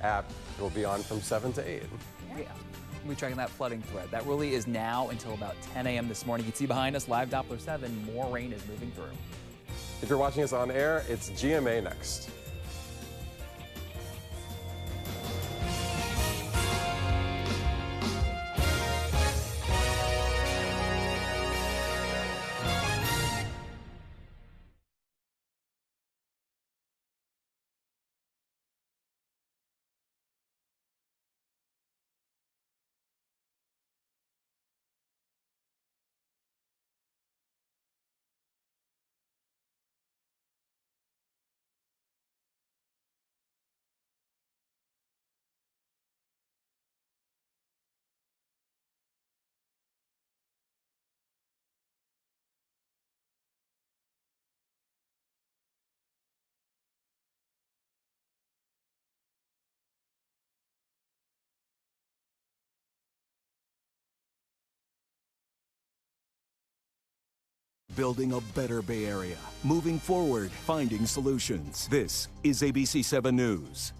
app. It will be on from 7 to 8. Yeah. We're tracking that flooding threat. That really is now until about 10 a.m. this morning. You can see behind us, live Doppler 7, more rain is moving through. If you're watching us on air, it's GMA next. Building a better Bay Area. Moving forward, finding solutions. This is ABC7 News.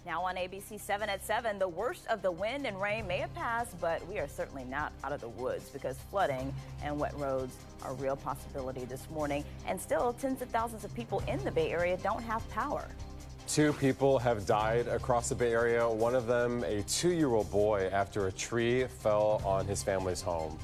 Now on ABC7 at 7, the worst of the wind and rain may have passed, but we are certainly not out of the woods because flooding and wet roads are a real possibility this morning. And still, tens of thousands of people in the Bay Area don't have power. 2 people have died across the Bay Area, one of them a 2-year-old boy after a tree fell on his family's home.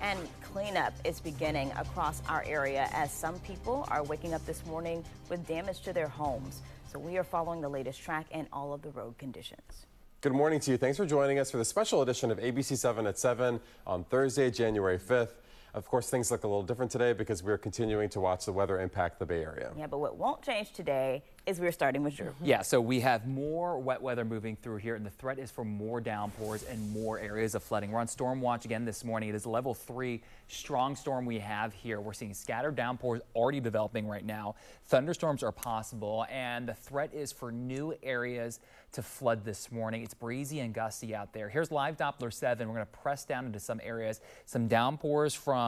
And cleanup is beginning across our area as some people are waking up this morning with damage to their homes. So we are following the latest track and all of the road conditions. Good morning to you. Thanks for joining us for the special edition of ABC7 at 7 on Thursday, January 5th. Of course, things look a little different today because we're continuing to watch the weather impact the Bay Area. Yeah, but what won't change today is we're starting with Drew. Yeah, so we have more wet weather moving through here, and the threat is for more downpours and more areas of flooding. We're on storm watch again this morning. It is a level 3 strong storm we have here. We're seeing scattered downpours already developing right now. Thunderstorms are possible, and the threat is for new areas to flood this morning. It's breezy and gusty out there. Here's live Doppler 7. We're going to press down into some areas. Some downpours from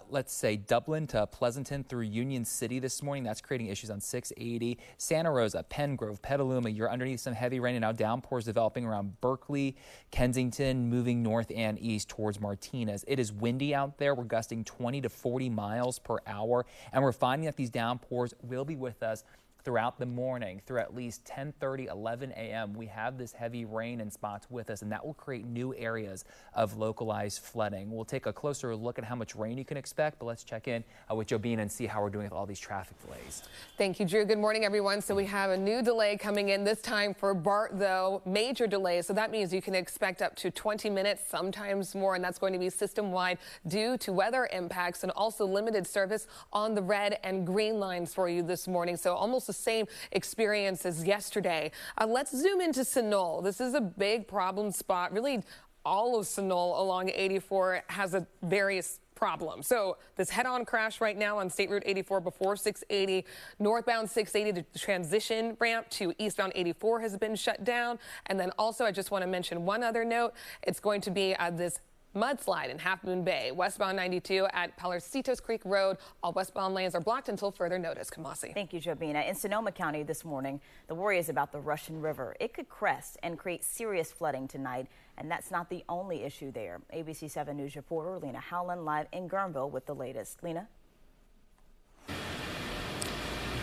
let's say Dublin to Pleasanton through Union City this morning. That's creating issues on 680. Santa Rosa, Penn Grove, Petaluma, you're underneath some heavy rain, and now downpours developing around Berkeley, Kensington, moving north and east towards Martinez. It is windy out there. We're gusting 20 to 40 miles per hour, and we're finding that these downpours will be with us throughout the morning through at least 10:30, 11 a.m. We have this heavy rain in spots with us, and that will create new areas of localized flooding. We'll take a closer look at how much rain you can expect, but let's check in with Jobina and see how we're doing with all these traffic delays. Thank you, Drew. Good morning, everyone. So we have a new delay coming in this time for BART, though. Major delay. So that means you can expect up to 20 minutes, sometimes more, and that's going to be system-wide due to weather impacts and also limited service on the red and green lines for you this morning. So almost the same experience as yesterday. Let's zoom into Sunol. This is a big problem spot. Really, all of Sunol along 84 has a various problem. So this head-on crash right now on State Route 84 before 680, northbound 680, the transition ramp to eastbound 84 has been shut down. And then also, I just want to mention one other note. It's going to be this mudslide in Half Moon Bay, westbound 92 at Palarcitos Creek Road. All westbound lanes are blocked until further notice. Kamasi. Thank you, Jobina. In Sonoma County this morning, the worry is about the Russian River. It could crest and create serious flooding tonight, and that's not the only issue there. ABC7 News reporter Lena Howland live in Guerneville with the latest. Lena?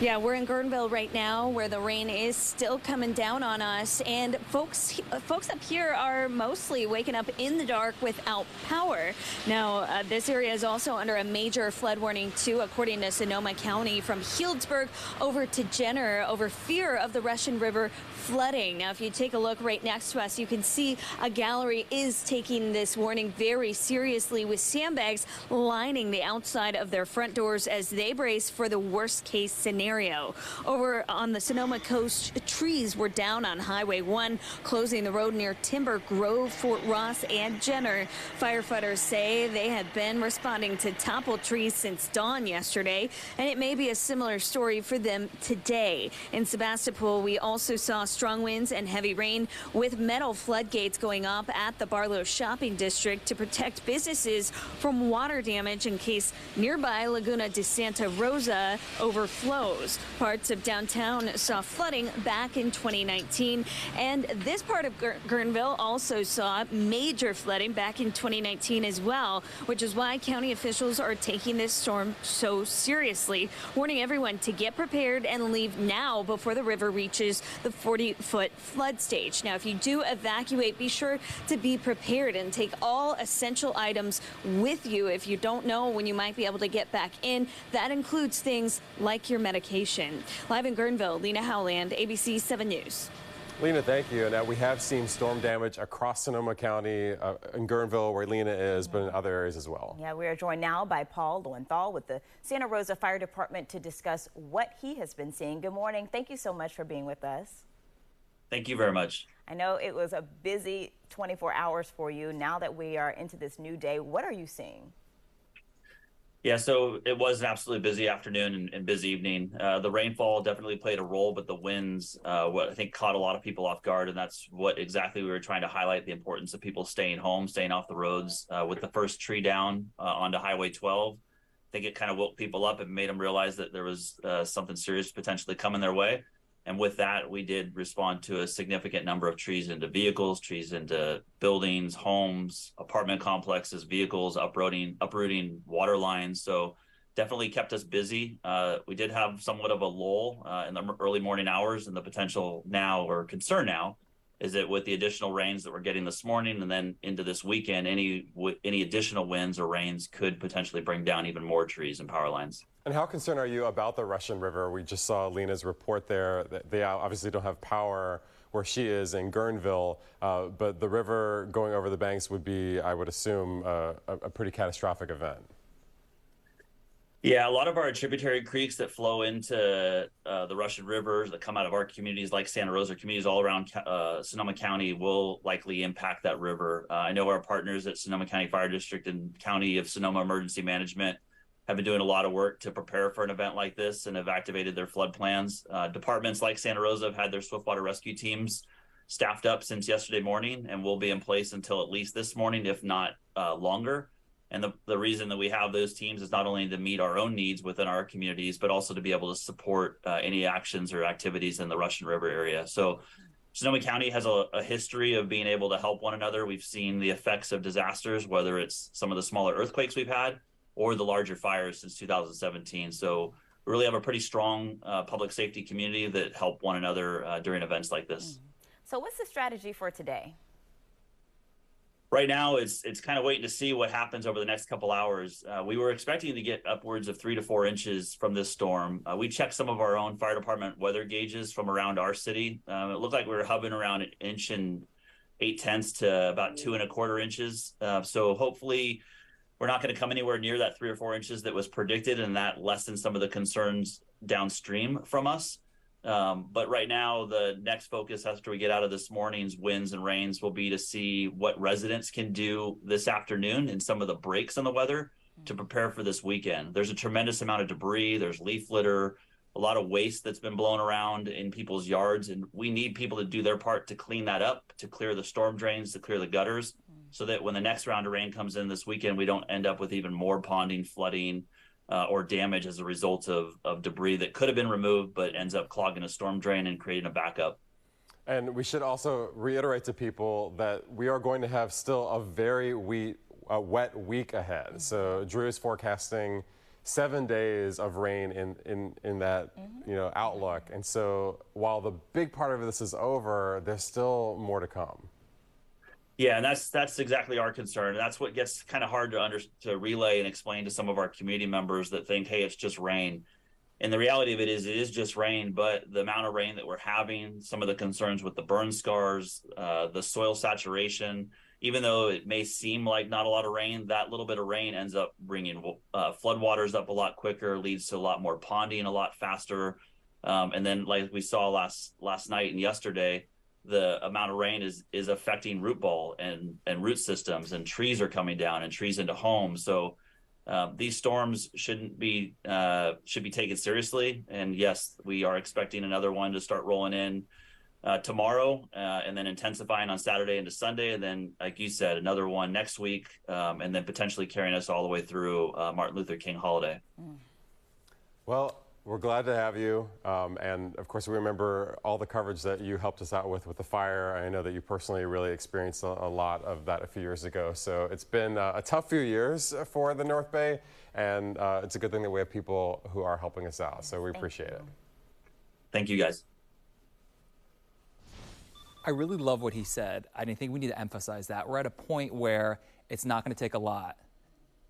Yeah, we're in Guerneville right now where the rain is still coming down on us, and folks up here are mostly waking up in the dark without power. Now, this area is also under a major flood warning too, according to Sonoma County, from Healdsburg over to Jenner over fear of the Russian River flooding. Now, if you take a look right next to us, you can see a gallery is taking this warning very seriously with sandbags lining the outside of their front doors as they brace for the worst case scenario. scenario. Over on the Sonoma coast, trees were down on Highway 1, closing the road near Timber Grove, Fort Ross, and Jenner. Firefighters say they have been responding to toppled trees since dawn yesterday, and it may be a similar story for them today. In Sebastopol, we also saw strong winds and heavy rain, with metal floodgates going up at the Barlow Shopping District to protect businesses from water damage in case nearby Laguna de Santa Rosa overflows. Parts of downtown saw flooding back in 2019, and this part of Guerneville also saw major flooding back in 2019 as well, which is why county officials are taking this storm so seriously, warning everyone to get prepared and leave now before the river reaches the 40-foot flood stage. Now, if you do evacuate, be sure to be prepared and take all essential items with you if you don't know when you might be able to get back in. That includes things like your medication. Live in Guerneville, Lena Howland, ABC 7 News. Lena, thank you. Now, we have seen storm damage across Sonoma County, in Guerneville, where Lena is, but in other areas as well. Yeah, we are joined now by Paul Lowenthal with the Santa Rosa Fire Department to discuss what he has been seeing. Good morning. Thank you so much for being with us. Thank you very much. I know it was a busy 24 hours for you. Now that we are into this new day, what are you seeing? Yeah, so it was an absolutely busy afternoon and busy evening. The rainfall definitely played a role, but the winds, what I think caught a lot of people off guard, and that's what exactly we were trying to highlight, the importance of people staying home, staying off the roads. With the first tree down onto Highway 12, I think it kind of woke people up and made them realize that there was something serious potentially coming their way. And with that, we did respond to a significant number of trees into vehicles, trees into buildings, homes, apartment complexes, vehicles, uprooting water lines. So definitely kept us busy. We did have somewhat of a lull in the early morning hours, and the potential now, or concern now, is that with the additional rains that we're getting this morning and then into this weekend, any additional winds or rains could potentially bring down even more trees and power lines. And how concerned are you about the Russian River? We just saw Lena's report there that they obviously don't have power where she is in Guerneville, but the river going over the banks would be, I would assume, a pretty catastrophic event. Yeah, a lot of our tributary creeks that flow into the Russian rivers that come out of our communities, like Santa Rosa, communities all around Sonoma County, will likely impact that river. I know our partners at Sonoma County Fire District and County of Sonoma Emergency Management have been doing a lot of work to prepare for an event like this and have activated their flood plans. Departments like Santa Rosa have had their swiftwater rescue teams staffed up since yesterday morning and will be in place until at least this morning, if not longer. And the reason that we have those teams is not only to meet our own needs within our communities, but also to be able to support any actions or activities in the Russian River area. So Sonoma County has a history of being able to help one another. We've seen the effects of disasters, whether it's some of the smaller earthquakes we've had or the larger fires since 2017. So we really have a pretty strong public safety community that help one another during events like this. So what's the strategy for today? Right now, it's kind of waiting to see what happens over the next couple hours. We were expecting to get upwards of 3 to 4 inches from this storm. We checked some of our own fire department weather gauges from around our city. It looked like we were hovering around 1 inch and 8/10 to about 2 1/4 inches. So hopefully we're not going to come anywhere near that 3 or 4 inches that was predicted, and that lessens some of the concerns downstream from us. But right now, the next focus after we get out of this morning's winds and rains will be to see what residents can do this afternoon and some of the breaks in the weather to prepare for this weekend. There's a tremendous amount of debris. There's leaf litter, a lot of waste that's been blown around in people's yards. And we need people to do their part to clean that up, to clear the storm drains, to clear the gutters, so that when the next round of rain comes in this weekend, we don't end up with even more ponding, flooding, or damage as a result of debris that could have been removed but ends up clogging a storm drain and creating a backup. And we should also reiterate to people that we are going to have still a very wet week ahead. So Drew is forecasting 7 days of rain in that outlook. And so while the big part of this is over, there's still more to come. Yeah, and that's exactly our concern. That's what gets kind of hard to relay and explain to some of our community members that think, hey, it's just rain. And the reality of it is just rain, but the amount of rain that we're having, some of the concerns with the burn scars, the soil saturation, even though it may seem like not a lot of rain, that little bit of rain ends up bringing floodwaters up a lot quicker, leads to a lot more ponding a lot faster. And then, like we saw last night and yesterday, the amount of rain is affecting root ball and root systems, and trees are coming down and trees into homes. So these storms should be taken seriously. And yes, we are expecting another one to start rolling in tomorrow, and then intensifying on Saturday into Sunday, and then, like you said, another one next week, and then potentially carrying us all the way through Martin Luther King holiday. Well, we're glad to have you, and of course we remember all the coverage that you helped us out with the fire. I know that you personally really experienced a lot of that a few years ago, so it's been a tough few years for the North Bay, and it's a good thing that we have people who are helping us out, so we appreciate it. Thank you, guys. I really love what he said. I think we need to emphasize that. We're at a point where it's not going to take a lot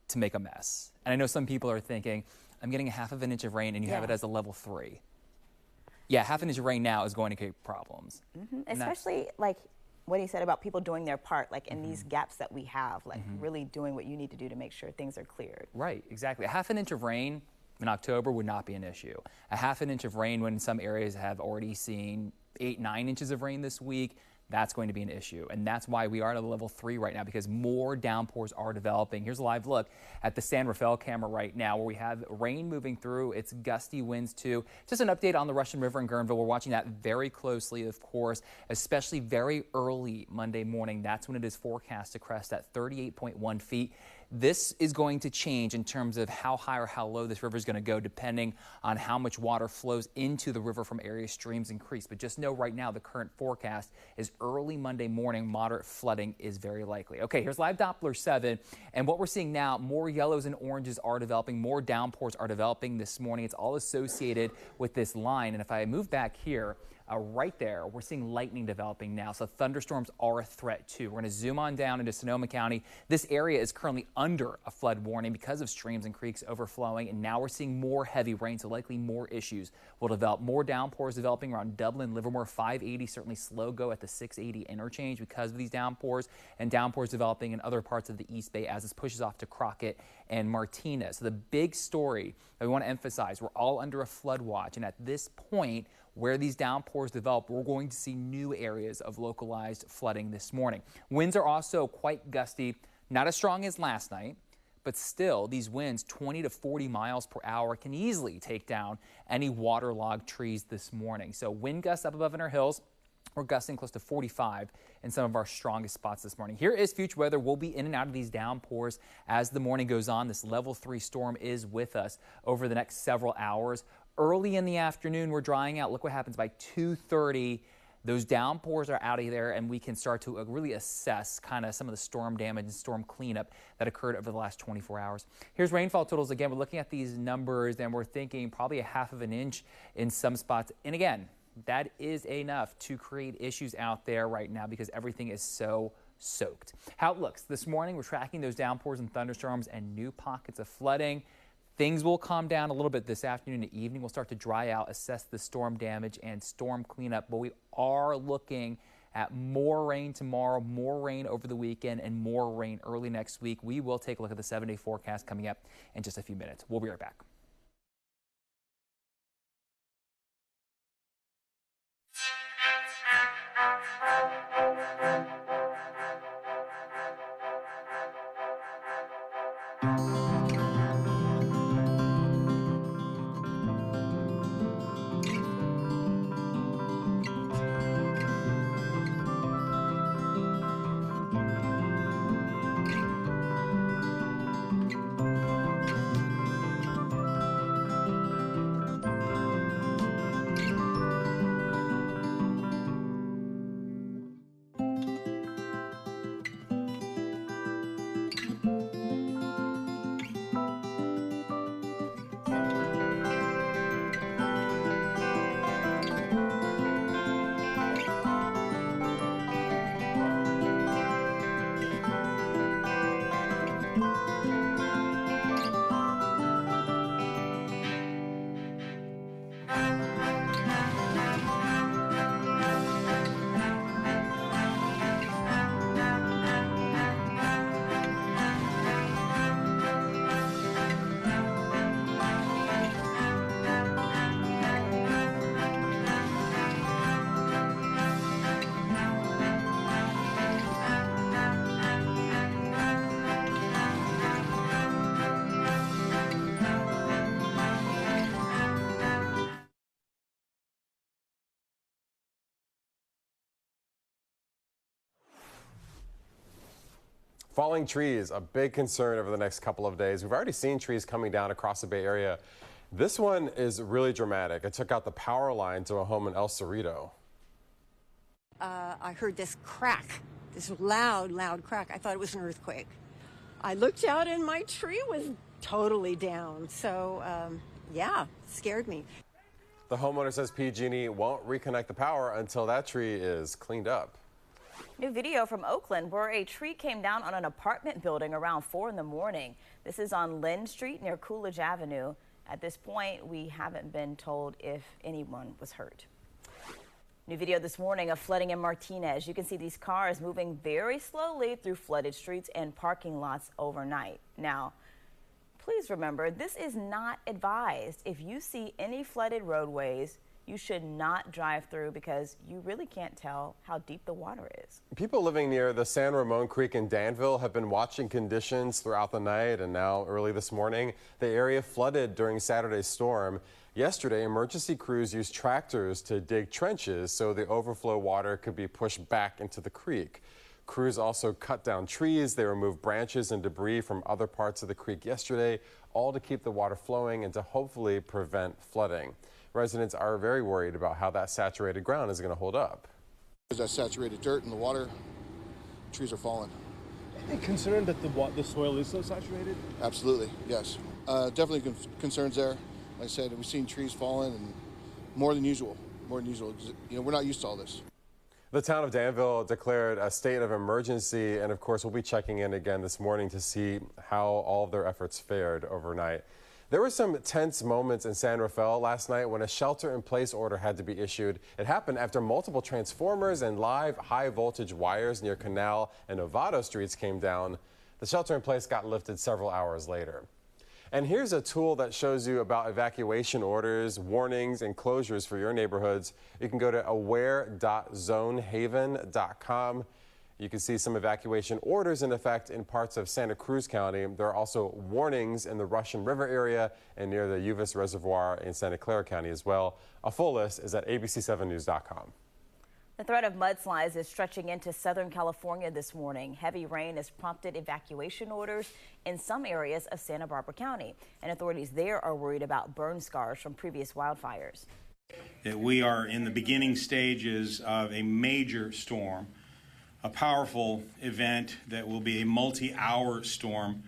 to make a mess. And I know some people are thinking, I'm getting a half of an inch of rain and you have it as a level 3. Yeah, half an inch of rain now is going to create problems. Especially like what he said about people doing their part, like in these gaps that we have, like really doing what you need to do to make sure things are cleared. Right, exactly. A half an inch of rain in October would not be an issue. A half an inch of rain when some areas have already seen 8-9 inches of rain this week, that's going to be an issue. And that's why we are at a level 3 right now, because more downpours are developing. Here's a live look at the San Rafael camera right now, where we have rain moving through. It's gusty winds too. Just an update on the Russian River in Guerneville. We're watching that very closely, of course, especially very early Monday morning. That's when it is forecast to crest at 38.1 feet. This is going to change in terms of how high or how low this river is going to go, depending on how much water flows into the river from area streams and creeks. But just know right now the current forecast is early Monday morning, moderate flooding is very likely. Okay, here's live Doppler 7. And what we're seeing now, more yellows and oranges are developing, more downpours are developing this morning. It's all associated with this line. And if I move back here, right there, we're seeing lightning developing now, so thunderstorms are a threat too. We're going to zoom on down into Sonoma County. This area is currently under a flood warning because of streams and creeks overflowing, and now we're seeing more heavy rain, so likely more issues will develop. More downpours developing around Dublin, Livermore, 580, certainly slow go at the 680 interchange because of these downpours, and downpours developing in other parts of the East Bay as this pushes off to Crockett and Martinez. So the big story that we want to emphasize, we're all under a flood watch, and at this point, where these downpours develop, we're going to see new areas of localized flooding this morning. Winds are also quite gusty, not as strong as last night, but still these winds 20 to 40 miles per hour can easily take down any waterlogged trees this morning. So wind gusts up above in our hills. We're gusting close to 45 in some of our strongest spots this morning. Here is future weather. We'll be in and out of these downpours as the morning goes on. This level 3 storm is with us over the next several hours. Early in the afternoon, we're drying out. Look what happens by 2:30. Those downpours are out of there, and we can start to really assess kind of some of the storm damage and storm cleanup that occurred over the last 24 hours. Here's rainfall totals again. We're looking at these numbers, and we're thinking probably a half of an inch in some spots. And again, that is enough to create issues out there right now because everything is so soaked. How it looks this morning, we're tracking those downpours and thunderstorms and new pockets of flooding. Things will calm down a little bit this afternoon and evening. We'll start to dry out, assess the storm damage and storm cleanup, but we are looking at more rain tomorrow, more rain over the weekend, and more rain early next week. We will take a look at the 7-day forecast coming up in just a few minutes. We'll be right back. Falling trees, a big concern over the next couple of days. We've already seen trees coming down across the Bay Area. This one is really dramatic. It took out the power line to a home in El Cerrito. I heard this crack, this loud crack. I thought it was an earthquake. I looked out and my tree was totally down. So, yeah, scared me. The homeowner says PG&E won't reconnect the power until that tree is cleaned up. New video from Oakland where a tree came down on an apartment building around 4 in the morning. This is on Lynn Street near Coolidge Avenue. At this point, we haven't been told if anyone was hurt. New video this morning of flooding in Martinez. You can see these cars moving very slowly through flooded streets and parking lots overnight. Now, please remember, this is not advised. If you see any flooded roadways, you should not drive through because you really can't tell how deep the water is. People living near the San Ramon Creek in Danville have been watching conditions throughout the night, and now early this morning, the area flooded during Saturday's storm. Yesterday, emergency crews used tractors to dig trenches so the overflow water could be pushed back into the creek. Crews also cut down trees. They removed branches and debris from other parts of the creek yesterday, all to keep the water flowing and to hopefully prevent flooding. Residents are very worried about how that saturated ground is going to hold up. There's that saturated dirt in the water, trees are falling. Are you concerned that the soil is so saturated? Absolutely, yes. Definitely concerns there. Like I said, we've seen trees falling and more than usual. You know, we're not used to all this. The town of Danville declared a state of emergency, and of course we'll be checking in again this morning to see how all of their efforts fared overnight. There were some tense moments in San Rafael last night when a shelter-in-place order had to be issued. It happened after multiple transformers and live high-voltage wires near Canal and Novato streets came down. The shelter-in-place got lifted several hours later. And here's a tool that shows you about evacuation orders, warnings, and closures for your neighborhoods. You can go to aware.zonehaven.com. You can see some evacuation orders in effect in parts of Santa Cruz County. There are also warnings in the Russian River area and near the Uvis Reservoir in Santa Clara County as well. A full list is at ABC7news.com. The threat of mudslides is stretching into Southern California this morning. Heavy rain has prompted evacuation orders in some areas of Santa Barbara County, and authorities there are worried about burn scars from previous wildfires. We are in the beginning stages of a major storm, a powerful event that will be a multi-hour storm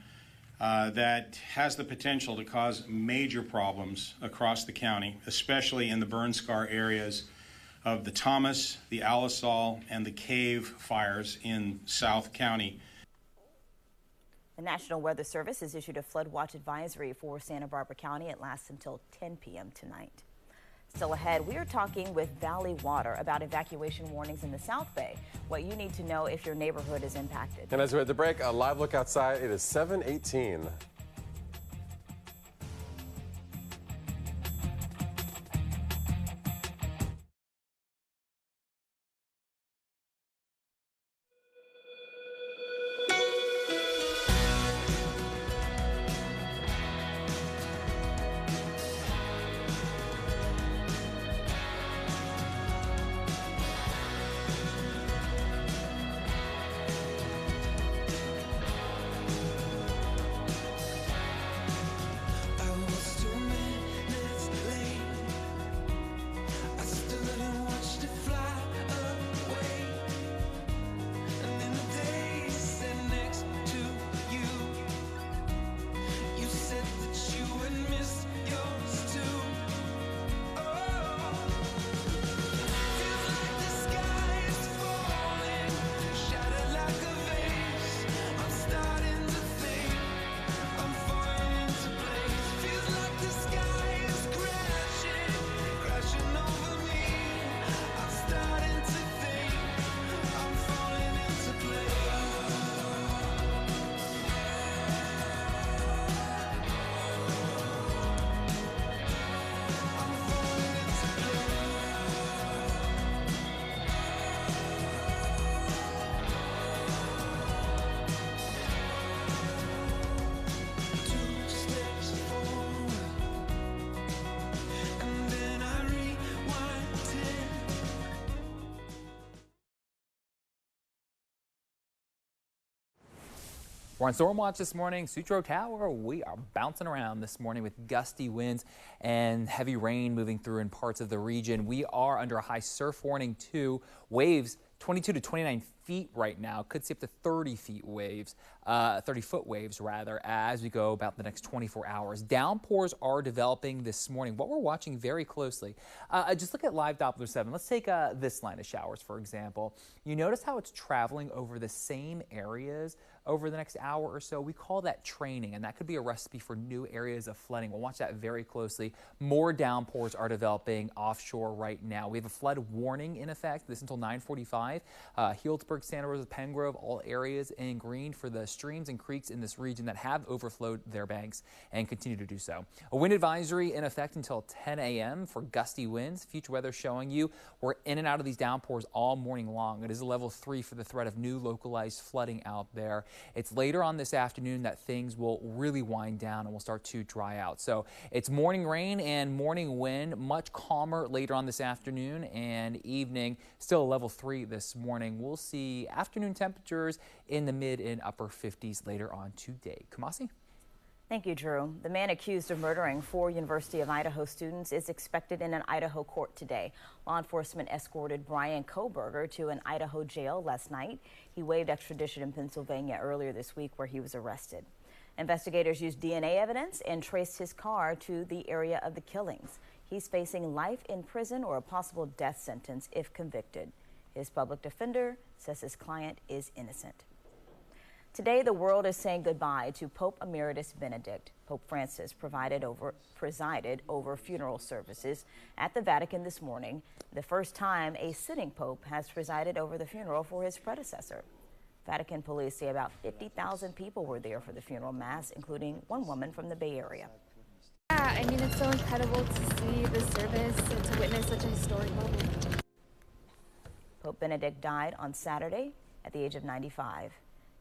that has the potential to cause major problems across the county, especially in the burn scar areas of the Thomas, the Alisal, and the Cave fires in South County. The National Weather Service has issued a flood watch advisory for Santa Barbara County. It lasts until 10 p.m. tonight. Still ahead, we are talking with Valley Water about evacuation warnings in the South Bay, what you need to know if your neighborhood is impacted. And as we head to break, a live look outside. It is 7:18. We're on Storm Watch this morning. Sutro Tower, we are bouncing around this morning with gusty winds and heavy rain moving through in parts of the region. We are under a high surf warning too. Waves 22 to 29 feet right now. Could see up to 30 feet waves, 30-foot waves rather, as we go about the next 24 hours. Downpours are developing this morning. What we're watching very closely, just look at live Doppler 7. Let's take this line of showers, for example. You notice how it's traveling over the same areas over the next hour or so. We call that training, and that could be a recipe for new areas of flooding. We'll watch that very closely. More downpours are developing offshore right now. We have a flood warning in effect. This until 9:45. Healdsburg, Santa Rosa, Pengrove, all areas in green for the streams and creeks in this region that have overflowed their banks and continue to do so. A wind advisory in effect until 10 a.m. for gusty winds. Future weather showing you we're in and out of these downpours all morning long. It is a level 3 for the threat of new localized flooding out there. It's later on this afternoon that things will really wind down and will start to dry out. So it's morning rain and morning wind, much calmer later on this afternoon and evening. Still a level 3 this morning. We'll see afternoon temperatures in the mid and upper 50s later on today. Kamasi? Thank you, Drew. The man accused of murdering 4 University of Idaho students is expected in an Idaho court today. Law enforcement escorted Brian Koberger to an Idaho jail last night. He waived extradition in Pennsylvania earlier this week where he was arrested. Investigators used DNA evidence and traced his car to the area of the killings. He's facing life in prison or a possible death sentence if convicted. His public defender says his client is innocent. Today, the world is saying goodbye to Pope Emeritus Benedict. Pope Francis presided over funeral services at the Vatican this morning, the first time a sitting pope has presided over the funeral for his predecessor. Vatican police say about 50,000 people were there for the funeral mass, including one woman from the Bay Area. Yeah, I mean, it's so incredible to see the service and to witness such a historic moment. Pope Benedict died on Saturday at the age of 95.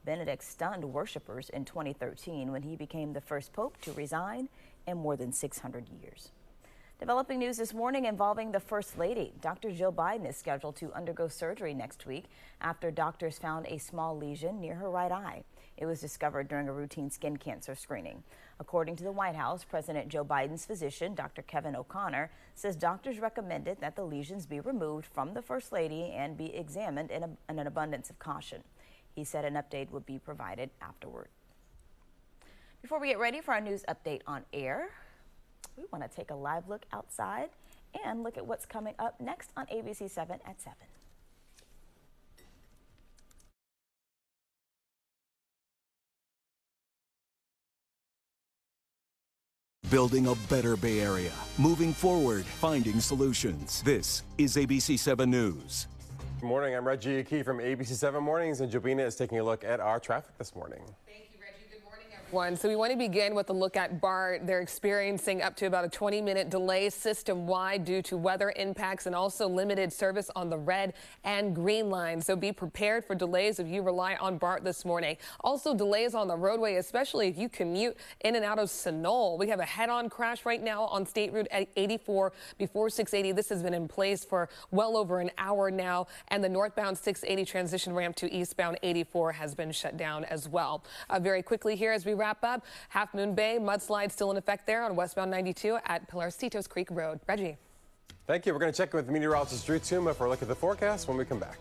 Benedict stunned worshipers in 2013 when he became the first pope to resign in more than 600 years. Developing news this morning involving the First Lady. Dr. Jill Biden is scheduled to undergo surgery next week after doctors found a small lesion near her right eye. It was discovered during a routine skin cancer screening. According to the White House, President Joe Biden's physician, Dr. Kevin O'Connor, says doctors recommended that the lesions be removed from the First Lady and be examined in an abundance of caution. He said an update would be provided afterward. Before we get ready for our news update on air, we want to take a live look outside and look at what's coming up next on ABC7 at 7. Building a better Bay Area. Moving forward, finding solutions. This is ABC7 News. Good morning, I'm Reggie Key from ABC7 Mornings, and Jobina is taking a look at our traffic this morning. So we want to begin with a look at BART. They're experiencing up to about a 20-minute delay system-wide due to weather impacts and also limited service on the red and green lines. So be prepared for delays if you rely on BART this morning. Also delays on the roadway, especially if you commute in and out of Sunol. We have a head-on crash right now on State Route 84 before 680. This has been in place for well over an hour now, and the northbound 680 transition ramp to eastbound 84 has been shut down as well. Very quickly here as we wrap up, Half Moon Bay mudslide still in effect there on westbound 92 at Pilarcitos Creek Road. Reggie. Thank you. We're going to check in with meteorologist Drew Tuma for a look at the forecast when we come back.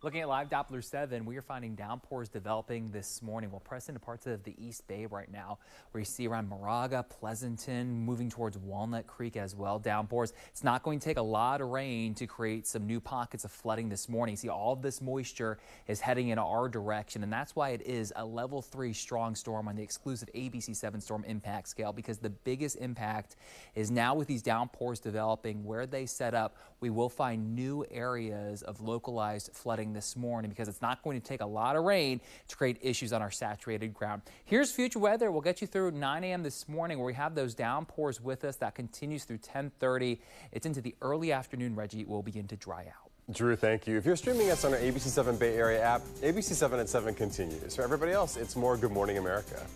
Looking at live Doppler 7, we are finding downpours developing this morning. We'll press into parts of the East Bay right now, where you see around Moraga, Pleasanton, moving towards Walnut Creek as well. Downpours. It's not going to take a lot of rain to create some new pockets of flooding this morning. See, all of this moisture is heading in our direction, and that's why it is a level 3 strong storm on the exclusive ABC7 storm impact scale, because the biggest impact is now with these downpours developing where they set up. We will find new areas of localized flooding this morning because it's not going to take a lot of rain to create issues on our saturated ground. Here's future weather. We'll get you through 9 a.m. this morning where we have those downpours with us. That continues through 10:30. It's into the early afternoon, Reggie. It will begin to dry out. Drew, thank you. If you're streaming us on our ABC7 Bay Area app, ABC7 at 7 continues. For everybody else, it's more Good Morning America.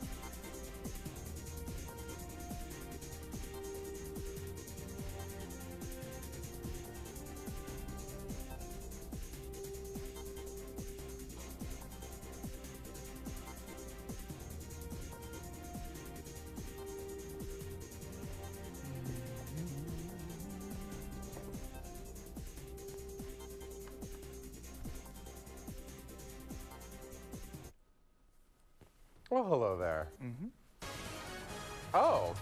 Well, hello there. Oh.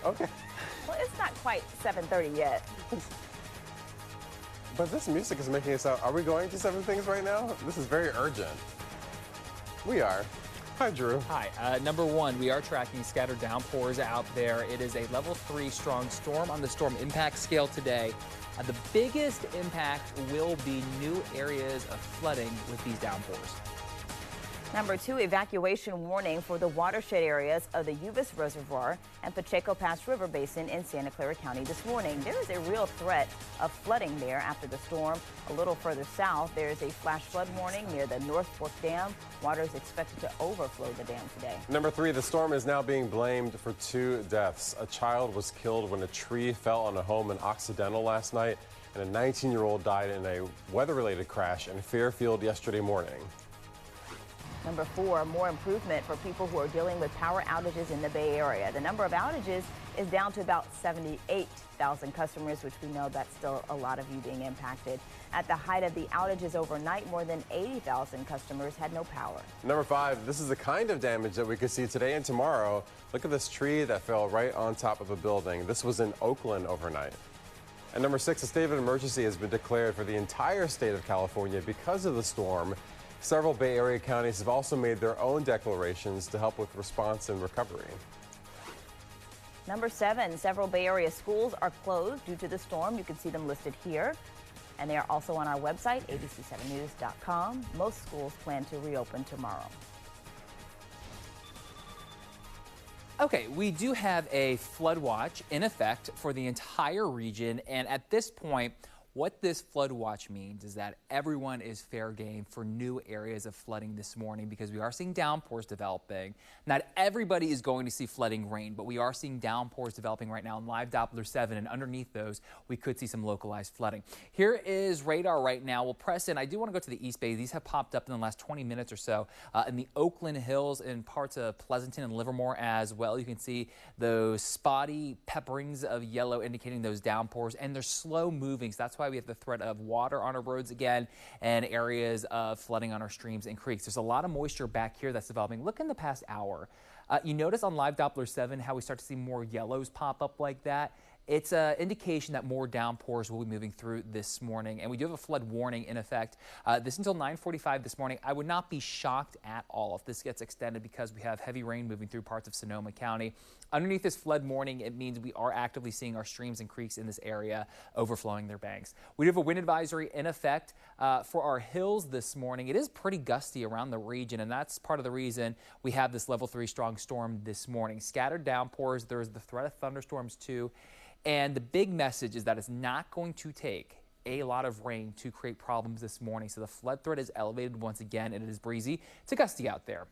Okay. Well, it's not quite 7:30 yet. But this music is making it sound. Are we going to 7 things right now? This is very urgent. We are. Hi, Drew. Hi. Number 1, we are tracking scattered downpours out there. It is a level 3 strong storm on the storm impact scale today. The biggest impact will be new areas of flooding with these downpours. Number 2, evacuation warning for the watershed areas of the Uvis Reservoir and Pacheco Pass River Basin in Santa Clara County this morning. There is a real threat of flooding there after the storm. A little further south, there is a flash flood warning near the North Fork Dam. Water is expected to overflow the dam today. Number 3, the storm is now being blamed for 2 deaths. A child was killed when a tree fell on a home in Occidental last night, and a 19-year-old died in a weather-related crash in Fairfield yesterday morning. Number 4, more improvement for people who are dealing with power outages in the Bay Area. The number of outages is down to about 78,000 customers, which we know that's still a lot of you being impacted. At the height of the outages overnight, more than 80,000 customers had no power. Number 5, this is the kind of damage that we could see today and tomorrow. Look at this tree that fell right on top of a building. This was in Oakland overnight. And number 6, a state of emergency has been declared for the entire state of California because of the storm. Several Bay Area counties have also made their own declarations to help with response and recovery. Number 7, several Bay Area schools are closed due to the storm. You can see them listed here. And they are also on our website, abc7news.com. Most schools plan to reopen tomorrow. Okay, we do have a flood watch in effect for the entire region. And at this point, what this flood watch means is that everyone is fair game for new areas of flooding this morning because we are seeing downpours developing. Not everybody is going to see flooding rain, but we are seeing downpours developing right now in live Doppler 7, and underneath those, we could see some localized flooding. Here is radar right now. We'll press in. I do want to go to the East Bay. These have popped up in the last 20 minutes or so in the Oakland Hills and parts of Pleasanton and Livermore as well. You can see those spotty pepperings of yellow indicating those downpours, and they're slow moving, so that's why we have the threat of water on our roads again and areas of flooding on our streams and creeks. There's a lot of moisture back here that's developing. Look in the past hour. You notice on live Doppler 7 how we start to see more yellows pop up like that. It's an indication that more downpours will be moving through this morning, and we do have a flood warning in effect. This until 9:45 this morning. I would not be shocked at all if this gets extended because we have heavy rain moving through parts of Sonoma County. Underneath this flood warning, it means we are actively seeing our streams and creeks in this area overflowing their banks. We do have a wind advisory in effect for our hills this morning. It is pretty gusty around the region, and that's part of the reason we have this level 3 strong storm this morning. Scattered downpours. There's the threat of thunderstorms too. And the big message is that it's not going to take a lot of rain to create problems this morning. So the flood threat is elevated once again, and it is breezy to gusty out there.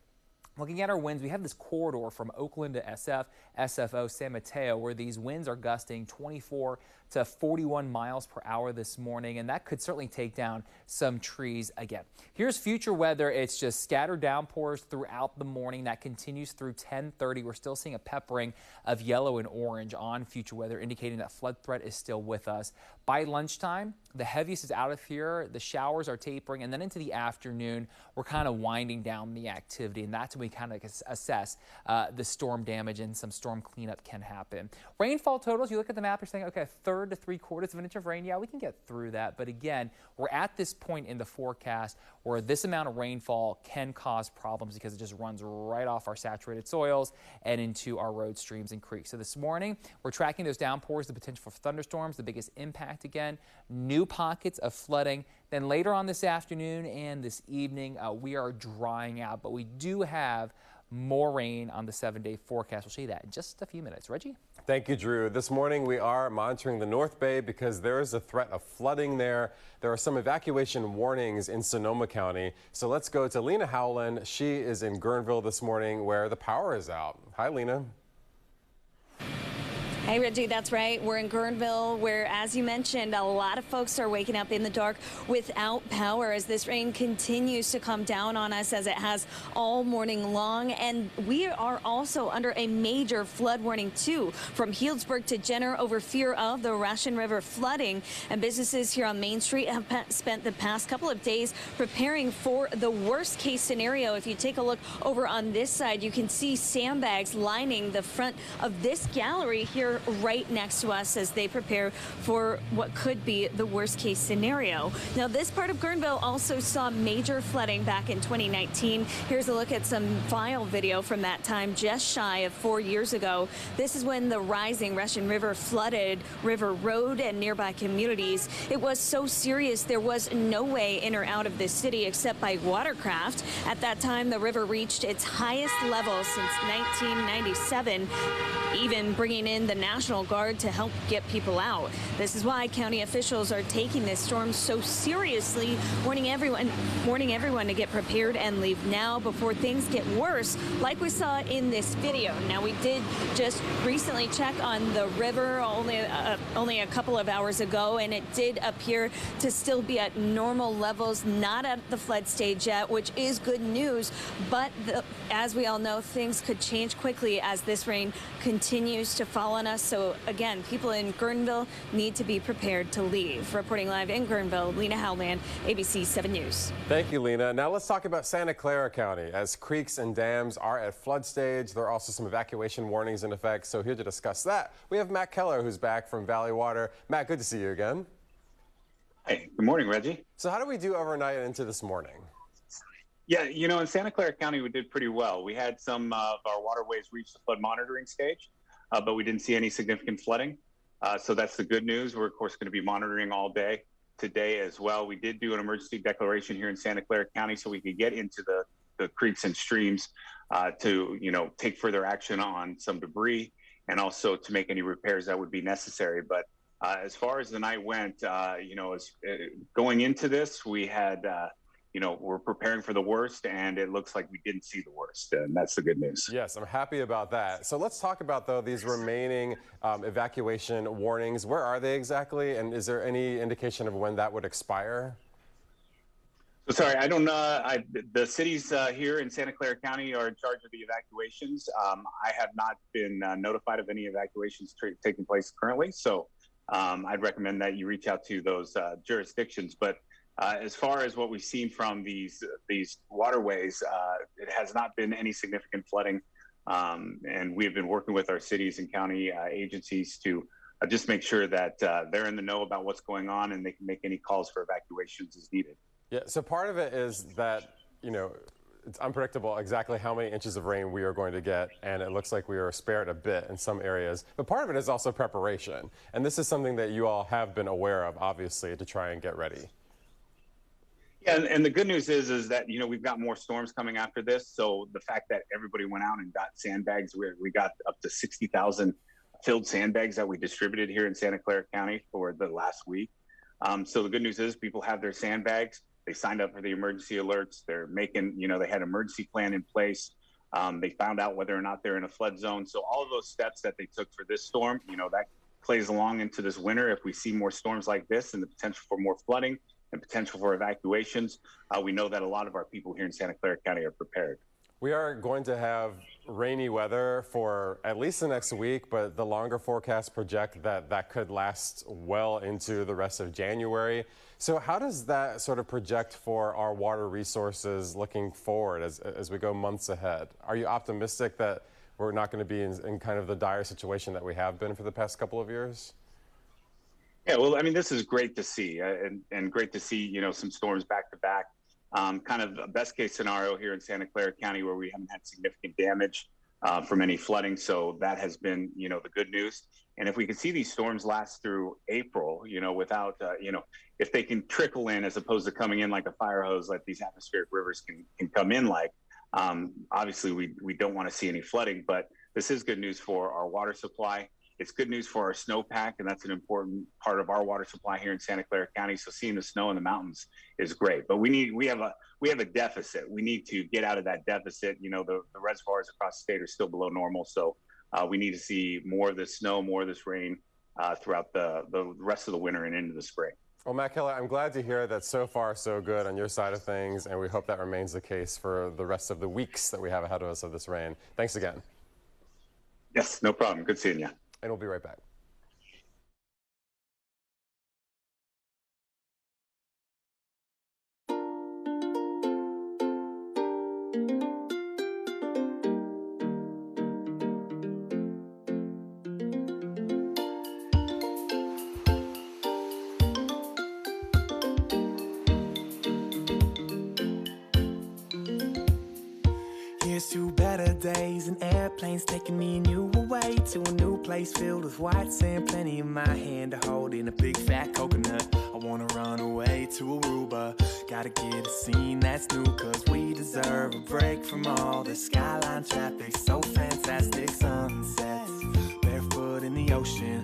Looking at our winds, we have this corridor from Oakland to SF, SFO, San Mateo, where these winds are gusting 24 to 41 miles per hour this morning, and that could certainly take down some trees again. Here's future weather. It's just scattered downpours throughout the morning. That continues through 10:30. We're still seeing a peppering of yellow and orange on future weather, indicating that flood threat is still with us. By lunchtime, the heaviest is out of here. The showers are tapering, and then into the afternoon, we're kind of winding down the activity, and that's when we kind of assess the storm damage, and some storm cleanup can happen. Rainfall totals, you look at the map, you're saying, okay, 1/3 to 3/4 of an inch of rain. Yeah, we can get through that. But again, we're at this point in the forecast where this amount of rainfall can cause problems because it just runs right off our saturated soils and into our road, streams, and creeks. So this morning, we're tracking those downpours, the potential for thunderstorms, the biggest impact again, new pockets of flooding. Then later on this afternoon and this evening, we are drying out, but we do have more rain on the 7-day forecast. We'll show you that in just a few minutes. Reggie? Thank you, Drew. This morning we are monitoring the North Bay because there is a threat of flooding there. There are some evacuation warnings in Sonoma County. So let's go to Lena Howland. She is in Guerneville this morning where the power is out. Hi, Lena. Hey, Reggie, that's right. We're in Guerneville, where, as you mentioned, a lot of folks are waking up in the dark without power as this rain continues to come down on us, as it has all morning long. And we are also under a major flood warning, too, from Healdsburg to Jenner over fear of the Russian River flooding. And businesses here on Main Street have spent the past couple of days preparing for the worst case scenario. If you take a look over on this side, you can see sandbags lining the front of this gallery here right next to us as they prepare for what could be the worst case scenario. Now, this part of Guerneville also saw major flooding back in 2019. Here's a look at some file video from that time, just shy of 4 years ago. This is when the rising Russian River flooded River Road and nearby communities. It was so serious there was no way in or out of this city except by watercraft. At that time, the river reached its highest level since 1997, even bringing in the National Guard to help get people out. This is why county officials are taking this storm so seriously, warning everyone to get prepared and leave now before things get worse, like we saw in this video. Now, we did just recently check on the river only a couple of hours ago, and it did appear to still be at normal levels, not at the flood stage yet, which is good news. But as we all know, things could change quickly as this rain continues to fall on us. So again, people in Guerneville need to be prepared to leave. Reporting live in Guerneville, Lena Howland, ABC 7 News. Thank you, Lena. Now let's talk about Santa Clara County. As creeks and dams are at flood stage, there are also some evacuation warnings in effect. So here to discuss that, we have Matt Keller, who's back from Valley Water. Matt, good to see you again. Hey, good morning, Reggie. So how do we do overnight into this morning? Yeah, you know, in Santa Clara County, we did pretty well. We had some of our waterways reach the flood monitoring stage, but we didn't see any significant flooding. So that's the good news. We're, of course, going to be monitoring all day today as well. We did do an emergency declaration here in Santa Clara County so we could get into the creeks and streams to, you know, take further action on some debris and also to make any repairs that would be necessary. But as far as the night went, you know, going into this, we had you know, we're preparing for the worst, and it looks like we didn't see the worst, and that's the good news. Yes, I'm happy about that. So let's talk about, though, these remaining evacuation warnings. Where are they exactly, and is there any indication of when that would expire? So sorry, I don't know. The cities here in Santa Clara County are in charge of the evacuations. I have not been notified of any evacuations taking place currently, so I'd recommend that you reach out to those jurisdictions. But as far as what we've seen from these waterways, it has not been any significant flooding, and we have been working with our cities and county agencies to just make sure that they're in the know about what's going on and they can make any calls for evacuations as needed. Yeah, so part of it is that, you know, it's unpredictable exactly how many inches of rain we are going to get, and it looks like we are spared a bit in some areas. But part of it is also preparation, and this is something that you all have been aware of, obviously, to try and get ready. Yeah, and the good news is that, you know, we've got more storms coming after this. So the fact that everybody went out and got sandbags, we got up to 60,000 filled sandbags that we distributed here in Santa Clara County for the last week. So the good news is people have their sandbags. They signed up for the emergency alerts. They're making, you know, they had an emergency plan in place. They found out whether or not they're in a flood zone. So all of those steps that they took for this storm, you know, that plays along into this winter. If we see more storms like this and the potential for more flooding and potential for evacuations, we know that a lot of our people here in Santa Clara County are prepared. We are going to have rainy weather for at least the next week, but the longer forecasts project that that could last well into the rest of January. So how does that sort of project for our water resources looking forward as we go months ahead? Are you optimistic that we're not going to be in kind of the dire situation that we have been for the past couple of years? Yeah, well, I mean, this is great to see, and great to see, you know, some storms back to back. Kind of a best case scenario here in Santa Clara County where we haven't had significant damage from any flooding. So that has been, you know, the good news. And if we can see these storms last through April, you know, without, you know, if they can trickle in as opposed to coming in like a fire hose, like these atmospheric rivers can come in like, obviously we don't want to see any flooding, but this is good news for our water supply. It's good news for our snowpack, and that's an important part of our water supply here in Santa Clara County. So seeing the snow in the mountains is great, but we have a deficit. We need to get out of that deficit. You know, the reservoirs across the state are still below normal, so we need to see more of this snow, more of this rain throughout the rest of the winter and into the spring. Well, Matt Keller, I'm glad to hear that so far so good on your side of things, and we hope that remains the case for the rest of the weeks that we have ahead of us of this rain. Thanks again. Yes, no problem. Good seeing you. And we'll be right back. Here's to better days and airplanes taking me and you away to a new place filled with white sand, plenty in my hand to hold in a big fat coconut. I wanna run away to Aruba, gotta get a scene that's new, cause we deserve a break from all the skyline traffic. So fantastic, sunsets, barefoot in the ocean,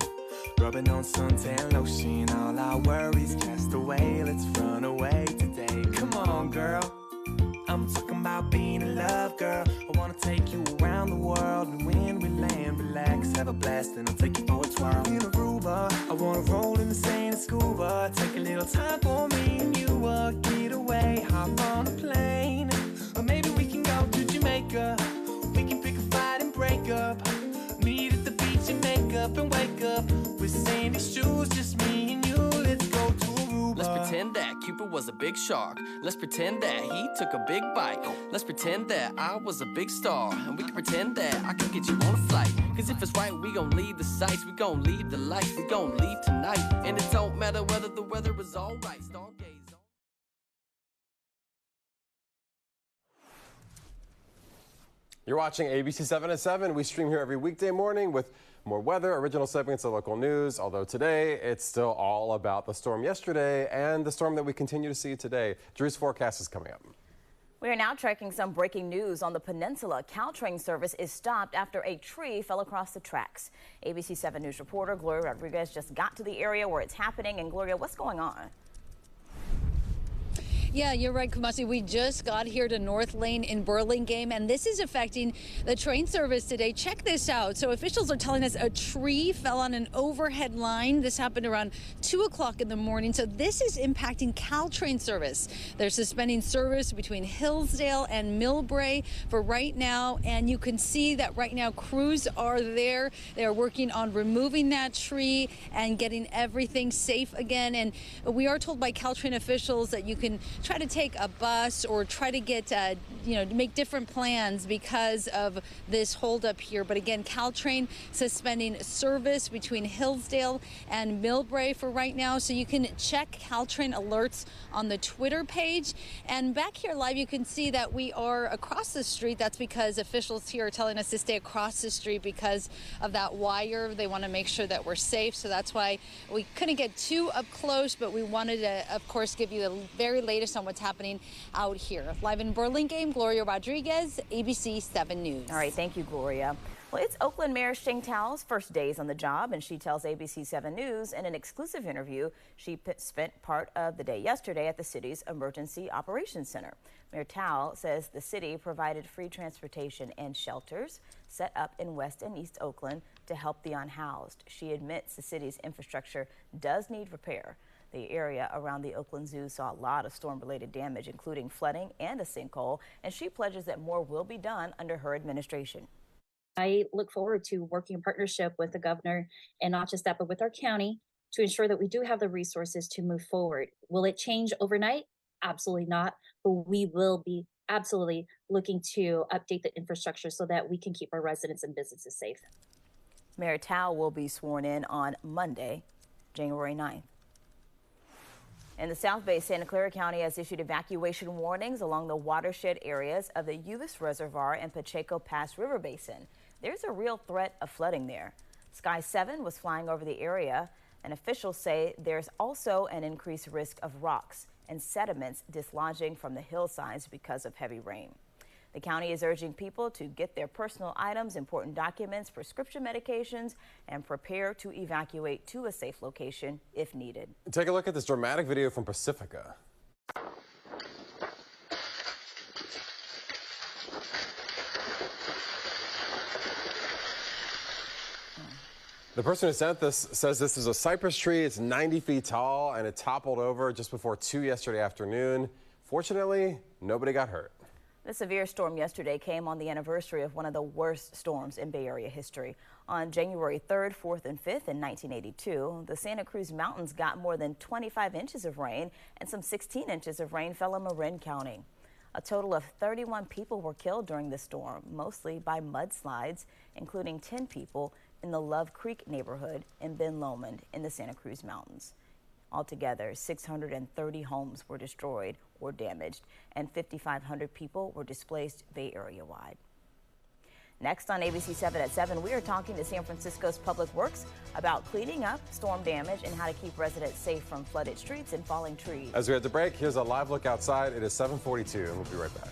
rubbing on suntan lotion, all our worries cast away. Let's run away today, come on girl. I'm talking about being in love, girl. I wanna take you around the world, and when we land, relax, have a blast, and I'll take you for a twirl in Aruba. I wanna roll in the sand and scuba, take a little time for me and you. Get away, hop on a plane, or maybe we can go to Jamaica. We can pick a fight and break up, meet at the beach and make up and wake up with sandy shoes, just me and you. Let's go to Aruba. Let's pretend that Cupid was a big shark. Let's pretend that he took a big bite. Let's pretend that I was a big star, and we can pretend that I can get you on a flight. Cause if it's right, we gon' leave the sights, we gon' leave the lights, we gon' leave tonight. And it don't matter whether the weather is alright. Stargaze. You're watching ABC7 at 7. We stream here every weekday morning with more weather, original segments of local news, although today it's still all about the storm yesterday and the storm that we continue to see today. Drew's forecast is coming up. We are now tracking some breaking news on the peninsula. Caltrain service is stopped after a tree fell across the tracks. ABC7 News reporter Gloria Rodriguez just got to the area where it's happening. And Gloria, what's going on? Yeah, you're right, Kumasi. We just got here to North Lane in Burlingame, and this is affecting the train service today. Check this out. So officials are telling us a tree fell on an overhead line. This happened around 2 o'clock in the morning. So this is impacting Caltrain service. They're suspending service between Hillsdale and Millbrae for right now. And you can see that right now crews are there. They are working on removing that tree and getting everything safe again. And we are told by Caltrain officials that you can try to take a bus or try to get, make different plans because of this holdup here. But again, Caltrain suspending service between Hillsdale and Millbrae for right now. So you can check Caltrain alerts on the Twitter page. And back here live, you can see that we are across the street. That's because officials here are telling us to stay across the street because of that wire. They want to make sure that we're safe. So that's why we couldn't get too up close, but we wanted to, of course, give you the very latest on what's happening out here. Live in Burlingame, Gloria Rodriguez, ABC7 News. All right, thank you, Gloria. Well, it's Oakland Mayor Shing Tao's first days on the job, and she tells ABC7 News in an exclusive interview she spent part of the day yesterday at the city's Emergency Operations Center. Mayor Tao says the city provided free transportation and shelters set up in West and East Oakland to help the unhoused. She admits the city's infrastructure does need repair. The area around the Oakland Zoo saw a lot of storm-related damage, including flooding and a sinkhole, and she pledges that more will be done under her administration. I look forward to working in partnership with the governor, and not just that, but with our county, to ensure that we do have the resources to move forward. Will it change overnight? Absolutely not. But we will be absolutely looking to update the infrastructure so that we can keep our residents and businesses safe. Mayor Tao will be sworn in on Monday, January 9th. In the South Bay, Santa Clara County has issued evacuation warnings along the watershed areas of the Uvis Reservoir and Pacheco Pass River Basin. There's a real threat of flooding there. Sky 7 was flying over the area, and officials say there's also an increased risk of rocks and sediments dislodging from the hillsides because of heavy rain. The county is urging people to get their personal items, important documents, prescription medications, and prepare to evacuate to a safe location if needed. Take a look at this dramatic video from Pacifica. The person who sent this says this is a cypress tree. It's 90 feet tall and it toppled over just before 2 yesterday afternoon. Fortunately, nobody got hurt. The severe storm yesterday came on the anniversary of one of the worst storms in Bay Area history. On January 3rd, 4th, and 5th in 1982, the Santa Cruz Mountains got more than 25 inches of rain, and some 16 inches of rain fell in Marin County. A total of 31 people were killed during the storm, mostly by mudslides, including 10 people in the Love Creek neighborhood in Ben Lomond in the Santa Cruz Mountains. Altogether, 630 homes were destroyed or damaged, and 5,500 people were displaced Bay Area-wide. Next on ABC7 at 7, we are talking to San Francisco's Public Works about cleaning up storm damage and how to keep residents safe from flooded streets and falling trees. As we head to break, here's a live look outside. It is 7:42, and we'll be right back.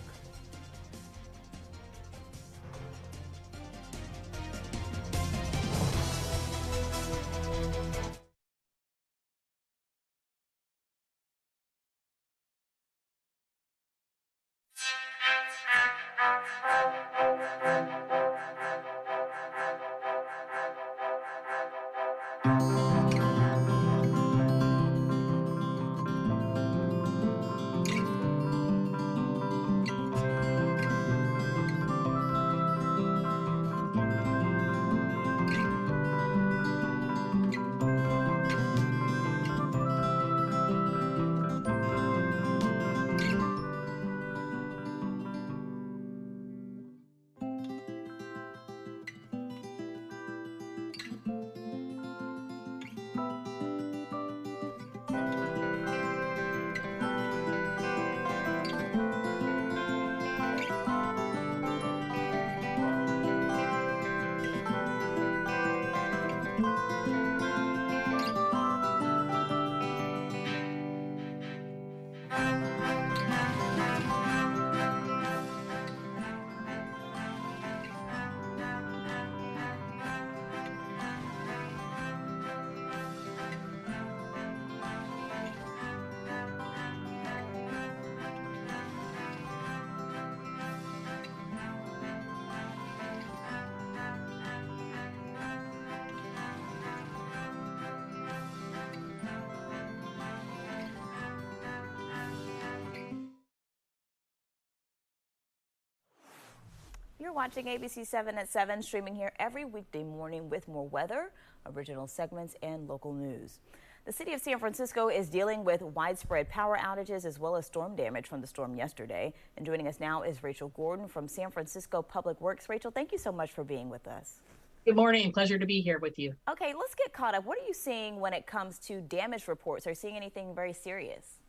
You're watching ABC7 at 7, streaming here every weekday morning with more weather, original segments, and local news. The city of San Francisco is dealing with widespread power outages as well as storm damage from the storm yesterday. And joining us now is Rachel Gordon from San Francisco Public Works. Rachel, thank you so much for being with us. Good morning. Pleasure to be here with you. Okay, let's get caught up. What are you seeing when it comes to damage reports? Are you seeing anything very serious?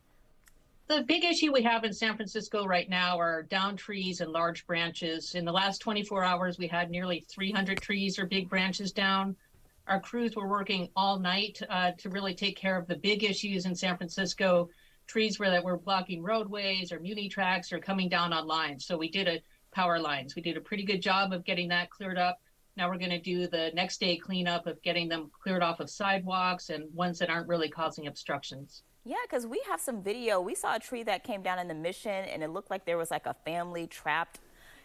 The big issue we have in San Francisco right now are down trees and large branches. In the last 24 hours, we had nearly 300 trees or big branches down. Our crews were working all night to really take care of the big issues in San Francisco, trees that were blocking roadways or muni tracks or coming down on lines. So we did power lines. We did a pretty good job of getting that cleared up. Now we're going to do the next day cleanup of getting them cleared off of sidewalks and ones that aren't really causing obstructions. Yeah, because we have some video. We saw a tree that came down in the Mission, and it looked like there was like a family trapped.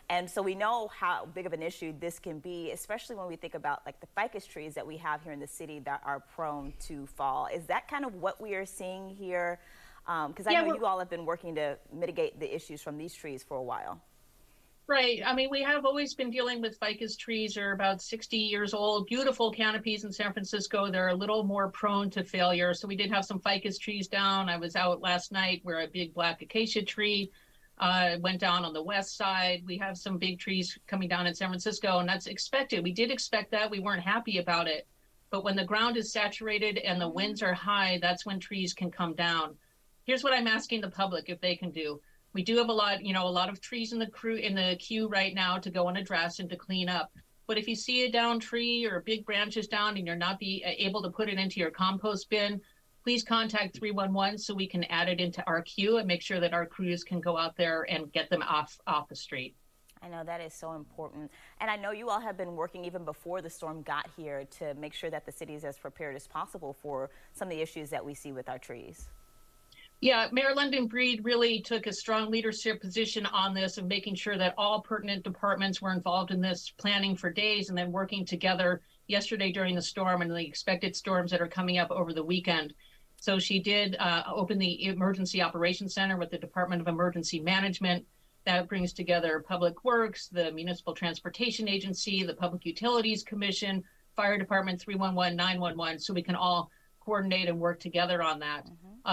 And so we know how big of an issue this can be, especially when we think about like the ficus trees that we have here in the city that are prone to fall. Is that kind of what we are seeing here? Because I know you all have been working to mitigate the issues from these trees for a while. Right. I mean, we have always been dealing with ficus trees. They're about 60 years old, beautiful canopies in San Francisco. They're a little more prone to failure. So we did have some ficus trees down. I was out last night where a big black acacia tree went down on the west side. We have some big trees coming down in San Francisco, and that's expected. We did expect that. We weren't happy about it. But when the ground is saturated and the winds are high, that's when trees can come down. Here's what I'm asking the public if they can do. We do have a lot of trees in the queue right now to go and address and to clean up. But if you see a down tree or big branches down and you're not able to put it into your compost bin, please contact 311 so we can add it into our queue and make sure that our crews can go out there and get them off the street. I know that is so important. And I know you all have been working even before the storm got here to make sure that the city is as prepared as possible for some of the issues that we see with our trees. Yeah, Mayor London Breed really took a strong leadership position on this and making sure that all pertinent departments were involved in this, planning for days and then working together yesterday during the storm and the expected storms that are coming up over the weekend. So she did open the Emergency Operations Center with the Department of Emergency Management. That brings together Public Works, the Municipal Transportation Agency, the Public Utilities Commission, Fire Department 311, 911, so we can all coordinate and work together on that.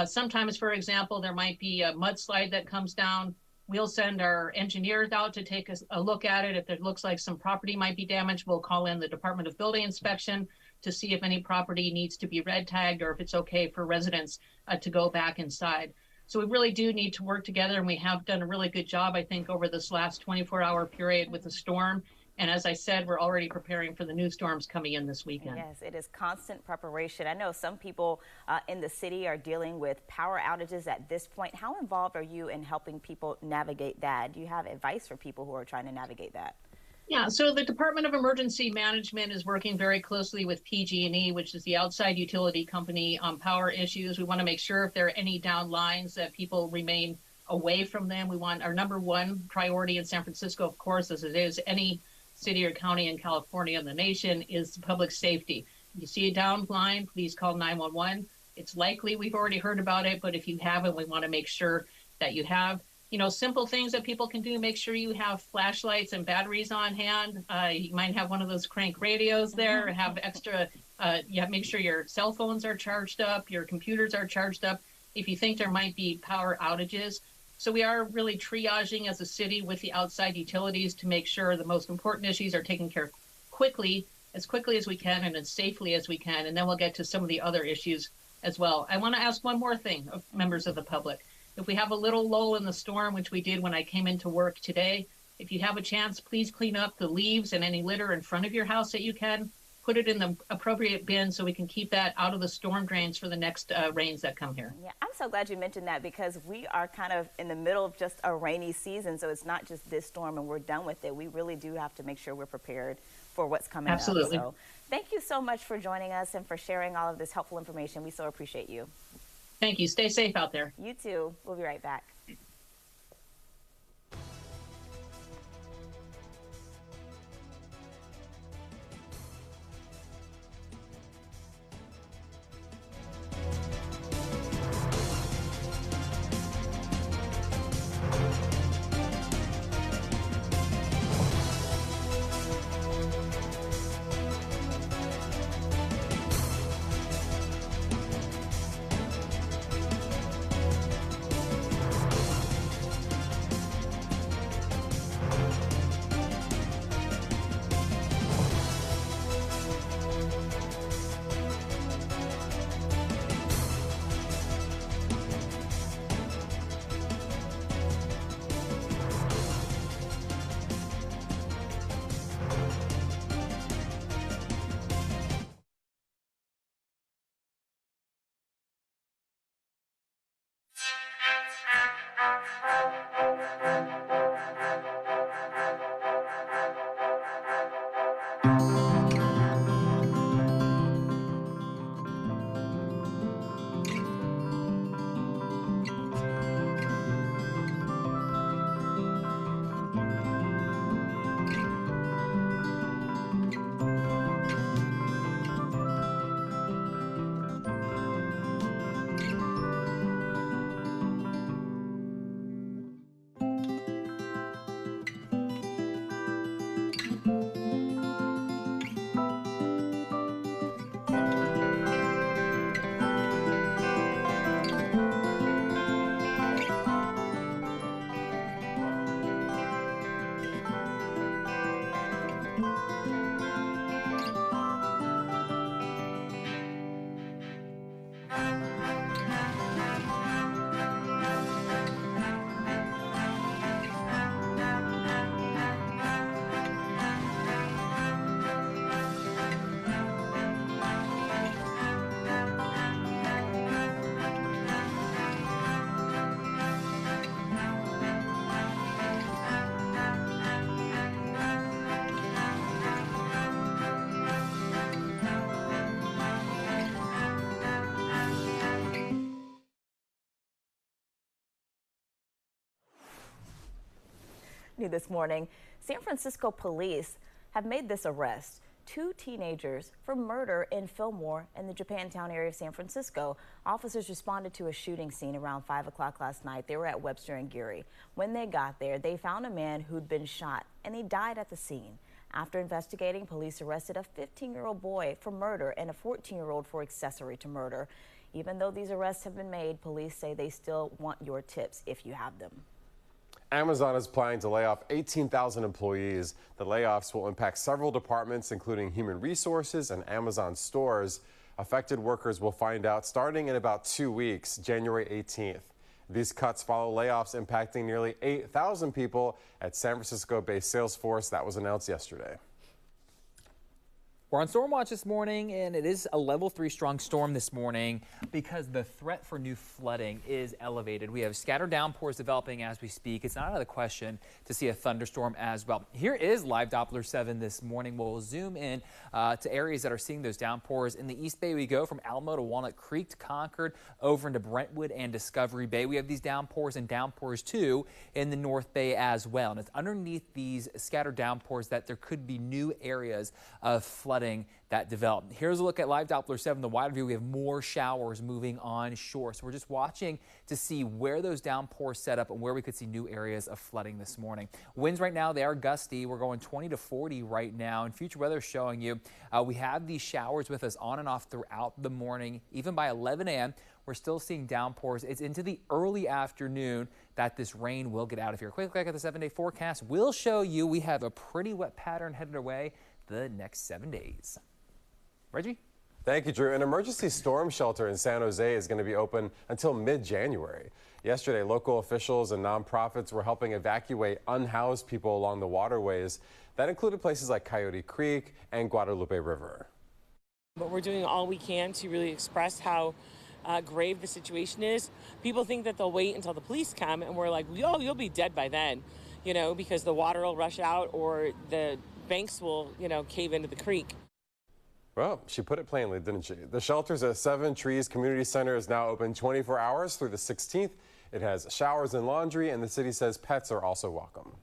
Sometimes, for example, there might be a mudslide that comes down. We'll send our engineers out to take a look at it. If it looks like some property might be damaged, we'll call in the Department of Building Inspection to see if any property needs to be red tagged or if it's okay for residents to go back inside. So we really do need to work together, and we have done a really good job, I think, over this last 24-hour period with the storm. And as I said, we're already preparing for the new storms coming in this weekend. Yes, it is constant preparation. I know some people in the city are dealing with power outages at this point. How involved are you in helping people navigate that? Do you have advice for people who are trying to navigate that? Yeah, so the Department of Emergency Management is working very closely with PG&E, which is the outside utility company, on power issues. We want to make sure if there are any down lines that people remain away from them. We want our number one priority in San Francisco, of course, as it is any city or county in California and the nation, is public safety. If you see a down line, please call 911. It's likely we've already heard about it, but if you haven't, we want to make sure that you have. Simple things that people can do. Make sure you have flashlights and batteries on hand. You might have one of those crank radios there. Have extra. Make sure your cell phones are charged up. Your computers are charged up. If you think there might be power outages. So we are really triaging as a city with the outside utilities to make sure the most important issues are taken care of quickly as we can and as safely as we can. And then we'll get to some of the other issues as well. I want to ask one more thing of members of the public. If we have a little lull in the storm, which we did when I came into work today, if you have a chance, please clean up the leaves and any litter in front of your house that you can. Put it in the appropriate bin so we can keep that out of the storm drains for the next rains that come here. Yeah, I'm so glad you mentioned that because we are kind of in the middle of just a rainy season. So it's not just this storm and we're done with it. We really do have to make sure we're prepared for what's coming Absolutely. up. So thank you so much for joining us and for sharing all of this helpful information. We so appreciate you. Thank you. Stay safe out there. You too. We'll be right back. new this morning. San Francisco police have made this arrest. 2 teenagers for murder in Fillmore in the Japantown area of San Francisco. Officers responded to a shooting scene around 5 o'clock last night. They were at Webster and Geary. When they got there, they found a man who'd been shot and he died at the scene. After investigating, police arrested a 15-year-old boy for murder and a 14-year-old for accessory to murder. Even though these arrests have been made, police say they still want your tips if you have them. Amazon is planning to lay off 18,000 employees. The layoffs will impact several departments, including human resources and Amazon stores. Affected workers will find out starting in about 2 weeks, January 18th. These cuts follow layoffs impacting nearly 8,000 people at San Francisco-based Salesforce. That was announced yesterday. We're on storm watch this morning, and it is a level 3 strong storm this morning because the threat for new flooding is elevated. We have scattered downpours developing as we speak. It's not out of the question to see a thunderstorm as well. Here is live Doppler 7 this morning. We'll zoom in to areas that are seeing those downpours. In the East Bay, we go from Alamo to Walnut Creek to Concord over into Brentwood and Discovery Bay. We have these downpours and downpours too in the North Bay as well. And it's underneath these scattered downpours that there could be new areas of flooding that developed. Here's a look at live Doppler 7, the wide view. We have more showers moving on shore. So we're just watching to see where those downpours set up and where we could see new areas of flooding this morning. Winds right now, they are gusty. We're going 20 to 40 right now. And future weather is showing you we have these showers with us on and off throughout the morning. Even by 11 a.m., we're still seeing downpours. It's into the early afternoon that this rain will get out of here. Quick look at the 7-day forecast will show you we have a pretty wet pattern headed our way the next 7 days. Reggie? Thank you, Drew. An emergency storm shelter in San Jose is going to be open until mid-January. Yesterday, local officials and nonprofits were helping evacuate unhoused people along the waterways. That included places like Coyote Creek and Guadalupe River. But we're doing all we can to really express how grave the situation is. People think that they'll wait until the police come, and we're like, oh, you'll be dead by then, you know, because the water will rush out or the banks will, cave into the creek. Well, she put it plainly, didn't she? The shelters at 7 Trees Community Center is now open 24 hours through the 16th. It has showers and laundry, and the city says pets are also welcome.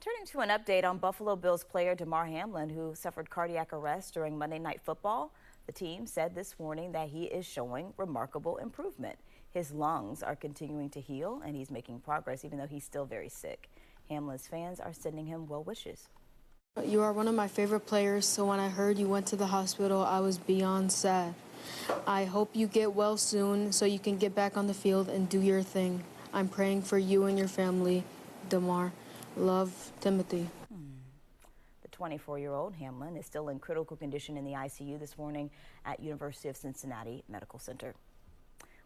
Turning to an update on Buffalo Bills player Damar Hamlin, who suffered cardiac arrest during Monday Night Football. The team said this morning that he is showing remarkable improvement. His lungs are continuing to heal, and he's making progress even though he's still very sick. Hamlin's fans are sending him well wishes. You are one of my favorite players, so when I heard you went to the hospital, I was beyond sad. I hope you get well soon so you can get back on the field and do your thing. I'm praying for you and your family, Damar. Love, Timothy. The 24-year-old Hamlin is still in critical condition in the ICU this morning at University of Cincinnati Medical Center.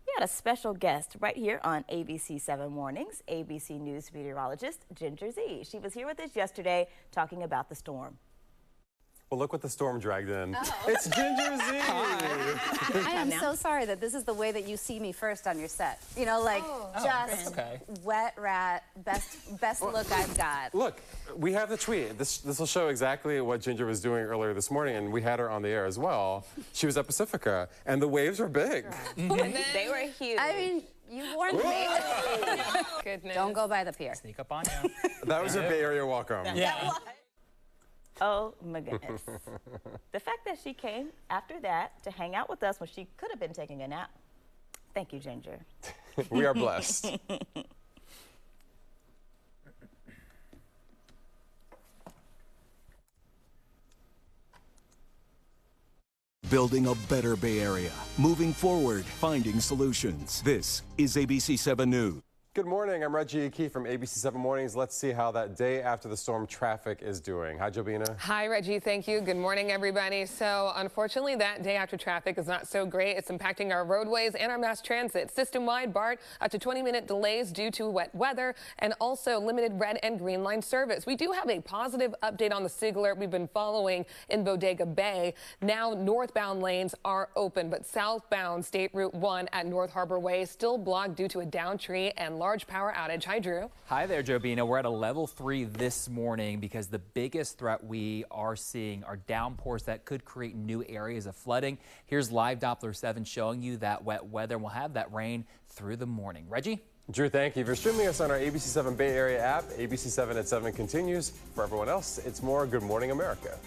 We had a special guest right here on ABC7 Mornings, ABC News meteorologist Ginger Z. She was here with us yesterday talking about the storm. Well, look what the storm dragged in. It's Ginger Z. I am so sorry that this is the way that you see me first on your set. You know, like just wet rat, best look I've got. Look, we have the tweet. This will show exactly what Ginger was doing earlier this morning, and we had her on the air as well. She was at Pacifica, and the waves were big. They were huge. I mean, you warned me. Goodness. Don't go by the pier. Sneak up on you. That was your Bay Area welcome. Yeah. Oh my goodness. The fact that she came after that to hang out with us when she could have been taking a nap. Thank you, Ginger. We are blessed. Building a better Bay Area. Moving forward, finding solutions. This is ABC7 News. Good morning. I'm Reggie Key from ABC7 Mornings. Let's see how that day after the storm traffic is doing. Hi, Jobina. Hi, Reggie. Thank you. Good morning, everybody. So, unfortunately, that day after traffic is not so great. It's impacting our roadways and our mass transit. System-wide, BART, up to 20-minute delays due to wet weather and also limited red and green line service. We do have a positive update on the SIG alert we've been following in Bodega Bay. Now, northbound lanes are open, but southbound State Route 1 at North Harbor Way still blocked due to a downed tree and large power outage. Hi, Drew. Hi there, Jobina. We're at a level 3 this morning because the biggest threat we are seeing are downpours that could create new areas of flooding. Here's live Doppler 7 showing you that wet weather. We'll have that rain through the morning. Reggie? Drew, thank you for streaming us on our ABC7 Bay Area app. ABC7 at 7 continues. For everyone else, it's more Good Morning America.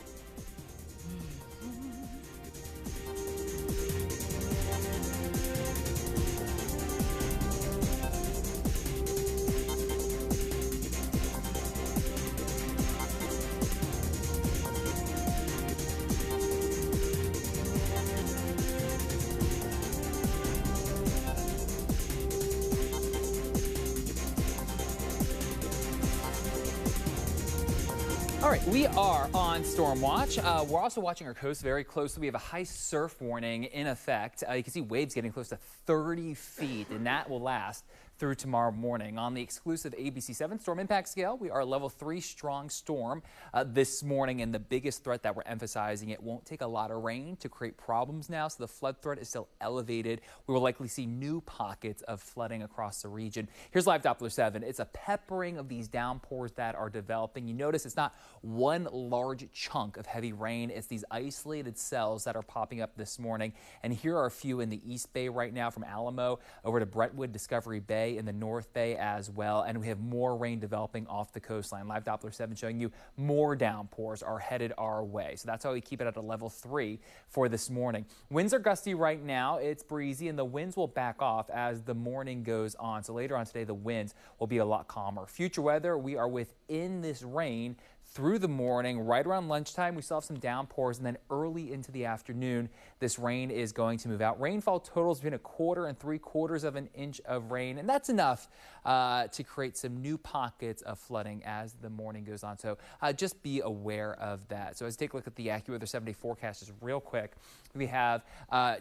All right, we are on Storm Watch. We're also watching our coast very closely. We have a high surf warning in effect. You can see waves getting close to 30 feet, and that will last through tomorrow morning. On the exclusive ABC7 storm impact scale, we are a level 3 strong storm this morning, and the biggest threat that we're emphasizing, it won't take a lot of rain to create problems now, so the flood threat is still elevated. We will likely see new pockets of flooding across the region. Here's live Doppler 7. It's a peppering of these downpours that are developing. You notice it's not one large chunk of heavy rain. It's these isolated cells that are popping up this morning. And here are a few in the East Bay right now, from Alamo over to Brentwood, Discovery Bay, in the North Bay as well. And we have more rain developing off the coastline. Live Doppler 7 showing you more downpours are headed our way. So that's how we keep it at a level 3 for this morning. Winds are gusty right now. It's breezy, and the winds will back off as the morning goes on. So later on today, the winds will be a lot calmer. Future weather, we are within this rain through the morning. Right around lunchtime, we still have some downpours, and then early into the afternoon, this rain is going to move out. Rainfall totals between 1/4 and 3/4 of an inch of rain, and that's enough to create some new pockets of flooding as the morning goes on. So just be aware of that. So let's take a look at the AccuWeather 7-day forecast just real quick. We have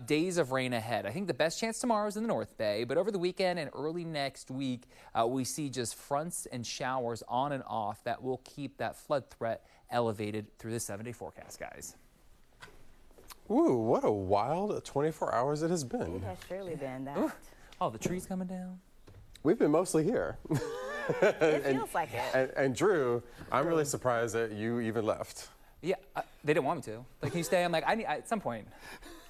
days of rain ahead. I think the best chance tomorrow is in the North Bay, but over the weekend and early next week, we see just fronts and showers on and off that will keep that flood threat elevated through the 7-day forecast, guys. Ooh, what a wild 24 hours it has been. It has surely been that. Ooh. Oh, the trees coming down. We've been mostly here. It feels like it. And Drew, I'm really surprised that you even left. Yeah, they didn't want me to. Like, can you stay? I'm like, at some point.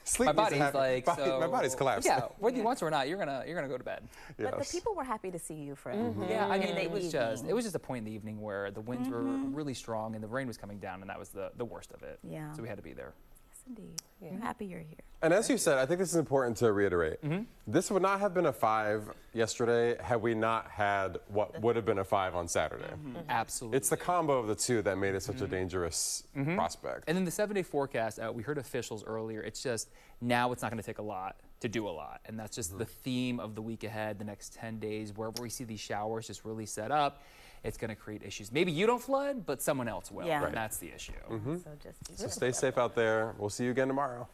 Sleep my body's like, my body's collapsed. Yeah, whether you want to or not, you're gonna go to bed. Yes. But the people were happy to see you, Fred. Yeah, I mean, it was just a point in the evening where the winds were really strong and the rain was coming down, and that was the worst of it. Yeah. So we had to be there. Yes, indeed. I'm happy you're here. And as you said, I think this is important to reiterate. This would not have been a 5 yesterday had we not had what would have been a 5 on Saturday. Absolutely. It's the combo of the two that made it such a dangerous prospect. And then the 7-day forecast, we heard officials earlier, it's just now it's not going to take a lot to do a lot. And that's just the theme of the week ahead, the next 10 days, wherever we see these showers just really set up, it's going to create issues. Maybe you don't flood, but someone else will. Yeah. And that's the issue. So So stay safe out there. We'll see you again tomorrow.